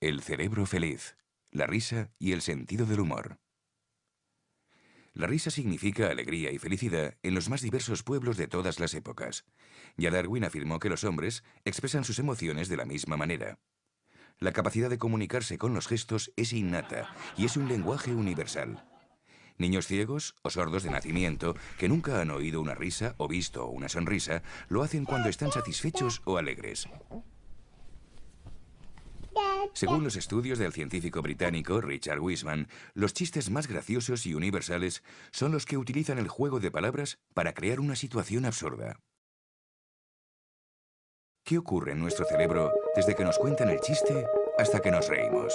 El cerebro feliz, la risa y el sentido del humor. La risa significa alegría y felicidad en los más diversos pueblos de todas las épocas. Ya Darwin afirmó que los hombres expresan sus emociones de la misma manera. La capacidad de comunicarse con los gestos es innata y es un lenguaje universal. Niños ciegos o sordos de nacimiento que nunca han oído una risa o visto una sonrisa, lo hacen cuando están satisfechos o alegres. Según los estudios del científico británico Richard Wiseman, los chistes más graciosos y universales son los que utilizan el juego de palabras para crear una situación absurda. ¿Qué ocurre en nuestro cerebro desde que nos cuentan el chiste hasta que nos reímos?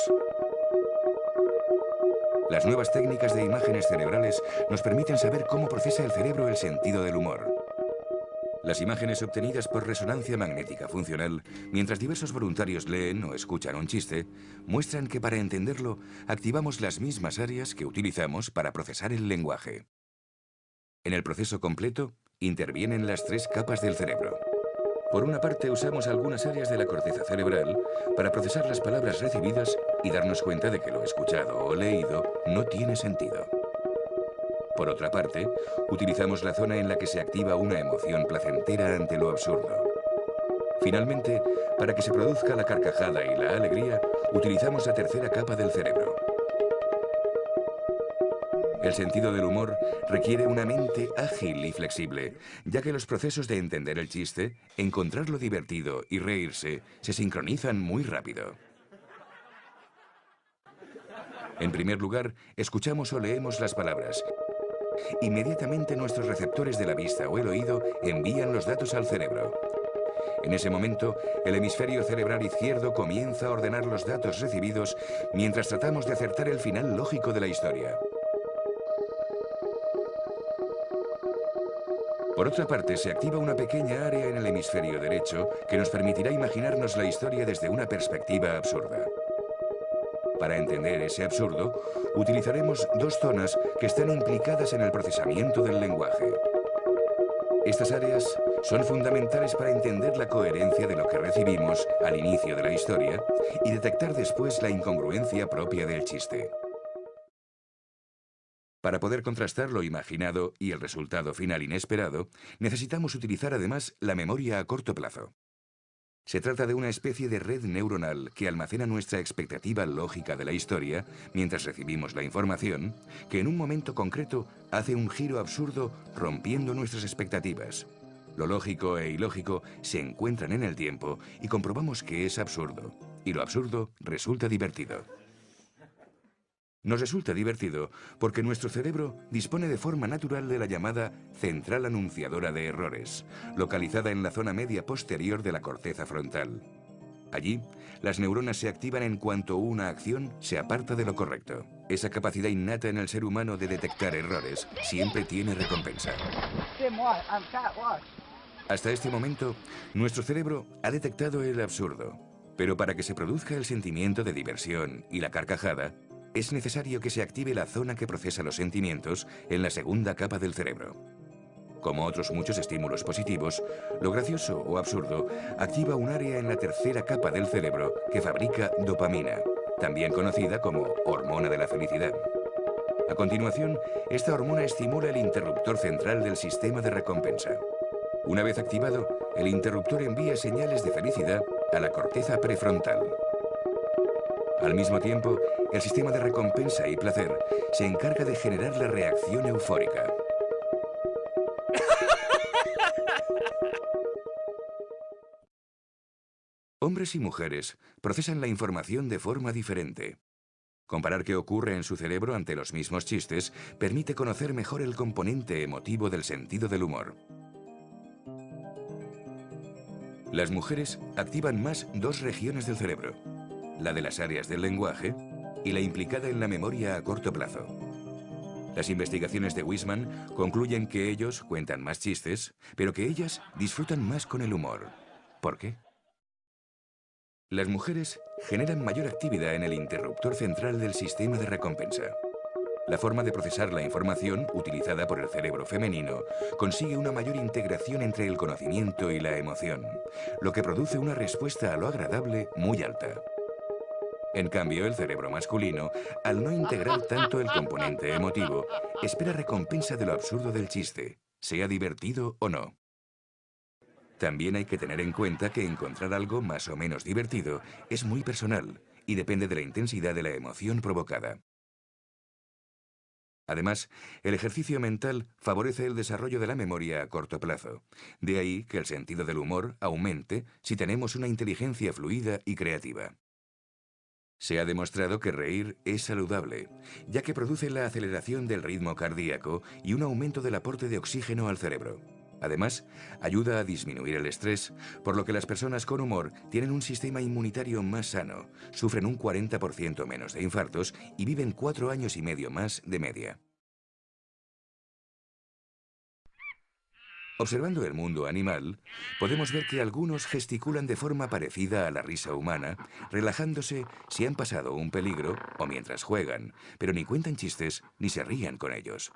Las nuevas técnicas de imágenes cerebrales nos permiten saber cómo procesa el cerebro el sentido del humor. Las imágenes obtenidas por resonancia magnética funcional, mientras diversos voluntarios leen o escuchan un chiste, muestran que para entenderlo activamos las mismas áreas que utilizamos para procesar el lenguaje. En el proceso completo intervienen las tres capas del cerebro. Por una parte, usamos algunas áreas de la corteza cerebral para procesar las palabras recibidas y darnos cuenta de que lo escuchado o leído no tiene sentido. Por otra parte, utilizamos la zona en la que se activa una emoción placentera ante lo absurdo. Finalmente, para que se produzca la carcajada y la alegría, utilizamos la tercera capa del cerebro. El sentido del humor requiere una mente ágil y flexible, ya que los procesos de entender el chiste, encontrarlo divertido y reírse se sincronizan muy rápido. En primer lugar, escuchamos o leemos las palabras. Inmediatamente nuestros receptores de la vista o el oído envían los datos al cerebro. En ese momento, el hemisferio cerebral izquierdo comienza a ordenar los datos recibidos mientras tratamos de acertar el final lógico de la historia. Por otra parte, se activa una pequeña área en el hemisferio derecho que nos permitirá imaginarnos la historia desde una perspectiva absurda. Para entender ese absurdo, utilizaremos dos zonas que están implicadas en el procesamiento del lenguaje. Estas áreas son fundamentales para entender la coherencia de lo que recibimos al inicio de la historia y detectar después la incongruencia propia del chiste. Para poder contrastar lo imaginado y el resultado final inesperado, necesitamos utilizar además la memoria a corto plazo. Se trata de una especie de red neuronal que almacena nuestra expectativa lógica de la historia mientras recibimos la información, que en un momento concreto hace un giro absurdo rompiendo nuestras expectativas. Lo lógico e ilógico se encuentran en el tiempo y comprobamos que es absurdo, y lo absurdo resulta divertido. Nos resulta divertido porque nuestro cerebro dispone de forma natural de la llamada central anunciadora de errores, localizada en la zona media posterior de la corteza frontal. Allí, las neuronas se activan en cuanto una acción se aparta de lo correcto. Esa capacidad innata en el ser humano de detectar errores siempre tiene recompensa. Hasta este momento, nuestro cerebro ha detectado el absurdo, pero para que se produzca el sentimiento de diversión y la carcajada, es necesario que se active la zona que procesa los sentimientos en la segunda capa del cerebro. Como otros muchos estímulos positivos, lo gracioso o absurdo activa un área en la tercera capa del cerebro que fabrica dopamina, también conocida como hormona de la felicidad. A continuación, esta hormona estimula el interruptor central del sistema de recompensa. Una vez activado, el interruptor envía señales de felicidad a la corteza prefrontal. Al mismo tiempo, el sistema de recompensa y placer se encarga de generar la reacción eufórica. Hombres y mujeres procesan la información de forma diferente. Comparar qué ocurre en su cerebro ante los mismos chistes permite conocer mejor el componente emotivo del sentido del humor. Las mujeres activan más dos regiones del cerebro, la de las áreas del lenguaje y la implicada en la memoria a corto plazo. Las investigaciones de Wiseman concluyen que ellos cuentan más chistes, pero que ellas disfrutan más con el humor. ¿Por qué? Las mujeres generan mayor actividad en el interruptor central del sistema de recompensa. La forma de procesar la información utilizada por el cerebro femenino consigue una mayor integración entre el conocimiento y la emoción, lo que produce una respuesta a lo agradable muy alta. En cambio, el cerebro masculino, al no integrar tanto el componente emotivo, espera recompensa de lo absurdo del chiste, sea divertido o no. También hay que tener en cuenta que encontrar algo más o menos divertido es muy personal y depende de la intensidad de la emoción provocada. Además, el ejercicio mental favorece el desarrollo de la memoria a corto plazo. De ahí que el sentido del humor aumente si tenemos una inteligencia fluida y creativa. Se ha demostrado que reír es saludable, ya que produce la aceleración del ritmo cardíaco y un aumento del aporte de oxígeno al cerebro. Además, ayuda a disminuir el estrés, por lo que las personas con humor tienen un sistema inmunitario más sano, sufren un 40% menos de infartos y viven 4 años y medio más de media. Observando el mundo animal, podemos ver que algunos gesticulan de forma parecida a la risa humana, relajándose si han pasado un peligro o mientras juegan, pero ni cuentan chistes ni se rían con ellos.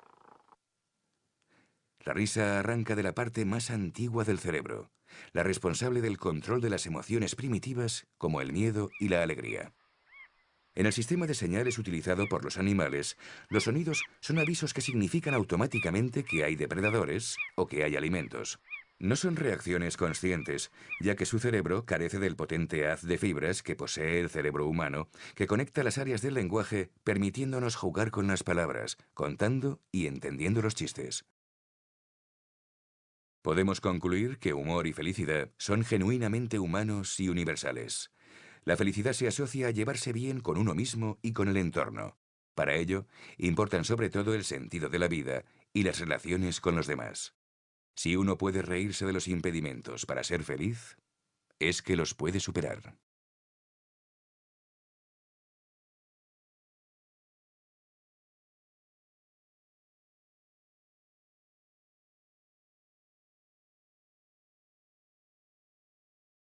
La risa arranca de la parte más antigua del cerebro, la responsable del control de las emociones primitivas como el miedo y la alegría. En el sistema de señales utilizado por los animales, los sonidos son avisos que significan automáticamente que hay depredadores o que hay alimentos. No son reacciones conscientes, ya que su cerebro carece del potente haz de fibras que posee el cerebro humano, que conecta las áreas del lenguaje permitiéndonos jugar con las palabras, contando y entendiendo los chistes. Podemos concluir que humor y felicidad son genuinamente humanos y universales. La felicidad se asocia a llevarse bien con uno mismo y con el entorno. Para ello, importan sobre todo el sentido de la vida y las relaciones con los demás. Si uno puede reírse de los impedimentos para ser feliz, es que los puede superar.